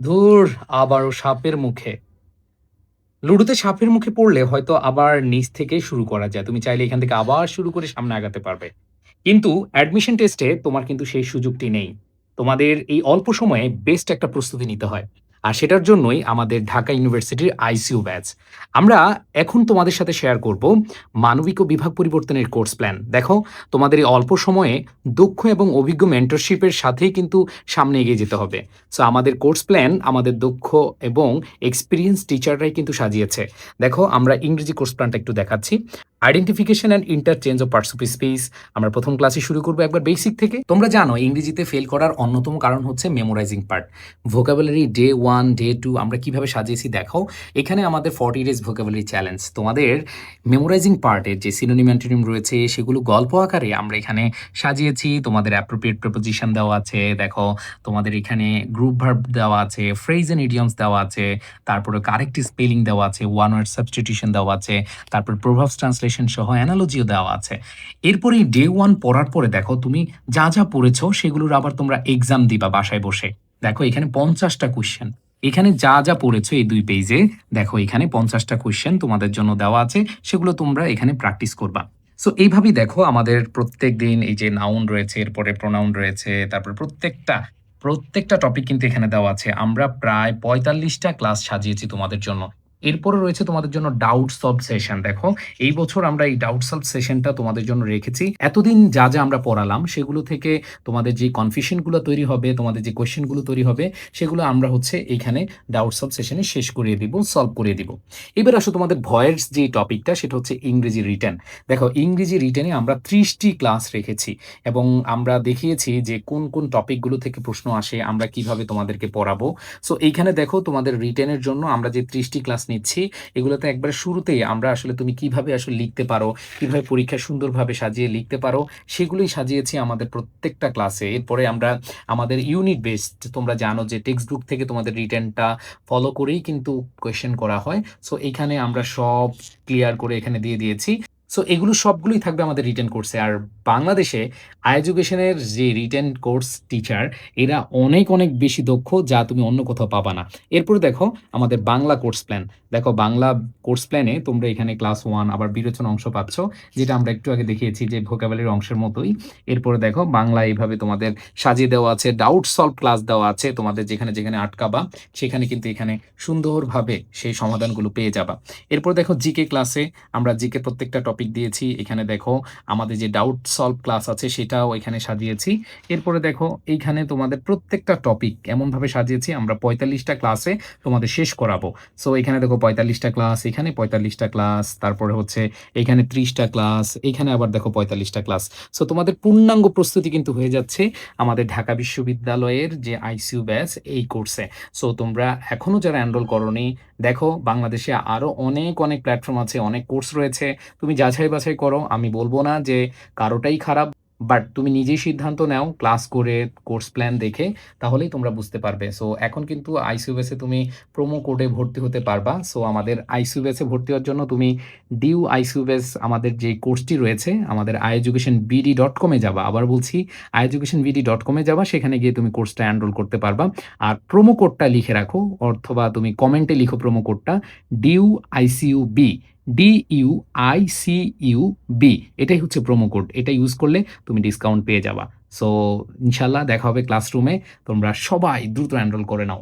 ধুর! আবারও সাপের মুখে। লুডোতে সাপের মুখে পড়লে হয়তো আবার নিচ থেকে শুরু করা যায়। তুমি চাইলে এখান থেকে আবার শুরু করে সামনে আগাতে পারবে। কিন্তু অ্যাডমিশন টেস্টে তোমার কিন্তু সেই সুযোগটি নেই। তোমাদের এই অল্প সময়ে বেস্ট একটা প্রস্তুতি নিতে হয়। আর সেটার জন্যই আমাদের ঢাকা ইউনিভার্সিটির আইসিইউ ব্যাচ। আমরা এখন তোমাদের সাথে শেয়ার করব মানবিক ও বিভাগ পরিবর্তনের কোর্স প্ল্যান। দেখো, তোমাদের এই অল্প সময়ে দক্ষ এবং অভিজ্ঞ মেন্টরশিপের সাথেই কিন্তু সামনে এগিয়ে যেতে হবে। সো আমাদের কোর্স প্ল্যান আমাদের দক্ষ এবং এক্সপেরিয়েন্স টিচাররাই কিন্তু সাজিয়েছে। দেখো, আমরা ইংরেজি কোর্স প্ল্যানটা একটু দেখাচ্ছি। Identification and interchange of parts of speech. আমরা প্রথম ক্লাসে শুরু করবো একবার বেসিক থেকে। তোমরা জানো ইংরেজিতে ফেল করার অন্যতম কারণ হচ্ছে memorising part. Vocabulary day 1, day 2 আমরা কিভাবে সাজিয়েছি দেখো। এখানে আমাদের 40 ডেজ ভোকাবুলারি চ্যালেঞ্জ। তোমাদের মেমোরাইজিং পার্টের যে সিনোনিম অ্যান্টোনিম রয়েছে সেগুলো গল্প আকারে আমরা এখানে সাজিয়েছি। তোমাদের অ্যাপ্রোপ্রিয়েট প্রিপোজিশন দেওয়া আছে। দেখো, তোমাদের এখানে গ্রুপ ভার্ব দেওয়া আছে, ফ্রেজ এন্ড ইডিয়মস দেওয়া আছে, তারপরে কারেক্ট স্পেলিং দেওয়া আছে, ওয়ান ওয়ার্ড সাবস্টিটিউশন দেওয়া আছে, তারপর প্রভাবস ট্রান্সলেশন সহ অ্যানালজিও দেওয়া আছে। এরপরে ডে 1 পড়ার পরে দেখো তুমি যা, যা পড়েছো সেগুলোর আবার তোমরা এক্সাম দিবা বাসায় বসে। দেখো এখানে ৫০টা কোয়েশ্চেন। এখানে যা, যা পড়েছো এই ২ পেইজে দেখো এখানে ৫০টা কোয়েশ্চেন তোমাদের জন্য দেওয়া আছে। সেগুলো তোমরা এখানে প্র্যাকটিস করবা। সো এইভাবেই দেখো আমাদের প্রত্যেকদিন এই যে নাউন রয়েছে, এরপরে প্রোনাউন রয়েছে, তারপরে প্রত্যেকটা টপিক কিন্তু এখানে দেওয়া আছে। আমরা প্রায় ৪৫টা ক্লাস সাজিয়েছি তোমাদের জন্য। এরপরে রয়েছে তোমাদের জন্য ডাউট সলভ সেশন। দেখো, এই বছর আমরা এই ডাউট সলভ সেশনটা তোমাদের জন্য রেখেছি। এতদিন যা, যা আমরা পড়ালাম সেগুলো থেকে তোমাদের যে কনফিউশন গুলো তৈরি হবে, তোমাদের যে কোয়েশ্চেন গুলো তৈরি হবে, সেগুলো আমরা হচ্ছে এইখানে ডাউট সলভ সেশনে শেষ করিয়ে দিব, সলভ করিয়ে দিব। এবার আসো তোমাদের ভয়ের যে টপিকটা সেটা হচ্ছে ইংরেজি রিটেন। দেখো, ইংরেজি রিটেনে আমরা ৩০টি ক্লাস রেখেছি এবং আমরা দেখিয়েছি যে কোন, কোন টপিকগুলো থেকে প্রশ্ন আসে, আমরা কিভাবে তোমাদেরকে পড়াবো। সো এইখানে দেখো তোমাদের রিটেনের জন্য আমরা যে ৩০টি ক্লাস নিচ্ছি, এগুলোতে একবারে শুরুতেই আমরা আসলে তুমি কিভাবে আসলে লিখতে পারো, কিভাবে পরীক্ষায় সুন্দরভাবে সাজিয়ে লিখতে পারো, সেগুলোই সাজিয়েছি আমাদের প্রত্যেকটা ক্লাসে। এরপরে আমরা আমাদের ইউনিট বেসড, তোমরা জানো যে টেক্সট বুক থেকে তোমাদের রিটেনটা ফলো করেই কিন্তু কোয়েশ্চেন করা হয়। সো এইখানে আমরা সব ক্লিয়ার করে এখানে দিয়ে দিয়েছি। সো এগুলো সবগুলোই থাকবে আমাদের রিটেন কোর্সে। আর বাংলাদেশে এডুকেশনের যে রিটেন কোর্স টিচার, এরা অনেক, অনেক বেশি দক্ষ যা তুমি অন্য কোথাও পাবা না। এরপরে দেখো আমাদের বাংলা কোর্স প্ল্যান। দেখো, বাংলা কোর্স প্ল্যানে তোমরা এখানে ক্লাস 1 আবার বিবেচনা অংশ পাচ্ছ, যেটা আমরা একটু আগে দেখিয়েছি যে ভোকাবুলারি অংশের মতোই। এরপরে দেখো বাংলা এইভাবে তোমাদের সাজিয়ে দেওয়া আছে, ডাউট সলভ ক্লাস দেওয়া আছে। তোমাদের যেখানে, যেখানে আটকাবা সেখানে কিন্তু এখানে সুন্দরভাবে সেই সমাধানগুলো পেয়ে যাবা। এরপর দেখো জিকে ক্লাসে আমরা জিকে প্রত্যেকটা টপিক দিয়েছি। এখানে দেখো আমাদের যে ডাউট সলভ ক্লাস আছে সেটাও এখানে সাজিয়েছি। এরপরে দেখো এইখানে তোমাদের প্রত্যেকটা টপিক এমনভাবে সাজিয়েছি আমরা ৪৫টা ক্লাসে তোমাদের শেষ করাবো। সো এখানে দেখো ৪৫টা ক্লাস, এখানে ৪৫টা ক্লাস, তারপরে হচ্ছে এখানে ৩০টা ক্লাস, এখানে আবার দেখো ৪৫টা ক্লাস। সো তোমাদের পূর্ণাঙ্গ প্রস্তুতি কিন্তু হয়ে যাচ্ছে আমাদের ঢাকা বিশ্ববিদ্যালয়ের যে আইসিইউ ব্যাচ এই কোর্সে। সো তোমরা এখনো যারা এনরোল করোনি, দেখো বাংলাদেশে আরো অনেক, অনেক প্ল্যাটফর্ম আছে, অনেক কোর্স রয়েছে। তুমি যাচাই বাছাই করো। আমি বলব না যে কারোটাই খারাপ, বাট তুমি নিজেই সিদ্ধান্ত নাও ক্লাস করে, কোর্স প্ল্যান দেখে, তাহলেই তোমরা বুঝতে পারবে। সো এখন কিন্তু আইসিইউ ব্যাচে তুমি প্রোমো কোডে ভর্তি হতে পারবা। সো আমাদের আইসিইউ ব্যাচে ভর্তি হওয়ার জন্য তুমি ডিউ আইসিইউ ব্যাচ আমাদের যে কোর্সটি রয়েছে আমাদের iEducationBD.com এ যাবা। আবার বলছি iEducationBD.com এ যাবা, সেখানে গিয়ে তুমি কোর্সটা এনরোল করতে পারবা। আর প্রোমো কোডটা লিখে রাখো, অথবা তুমি কমেন্টে লিখো প্রোমো কোডটা ডিউ আইসিইউবি, DUICUB, এটাই হচ্ছে প্রোমো কোড। এটা ইউজ করলে তুমি ডিসকাউন্ট পেয়ে যাবা। সো ইনশাল্লাহ দেখা হবে ক্লাসরুমে। তোমরা সবাই দ্রুত এনরোল করে নাও।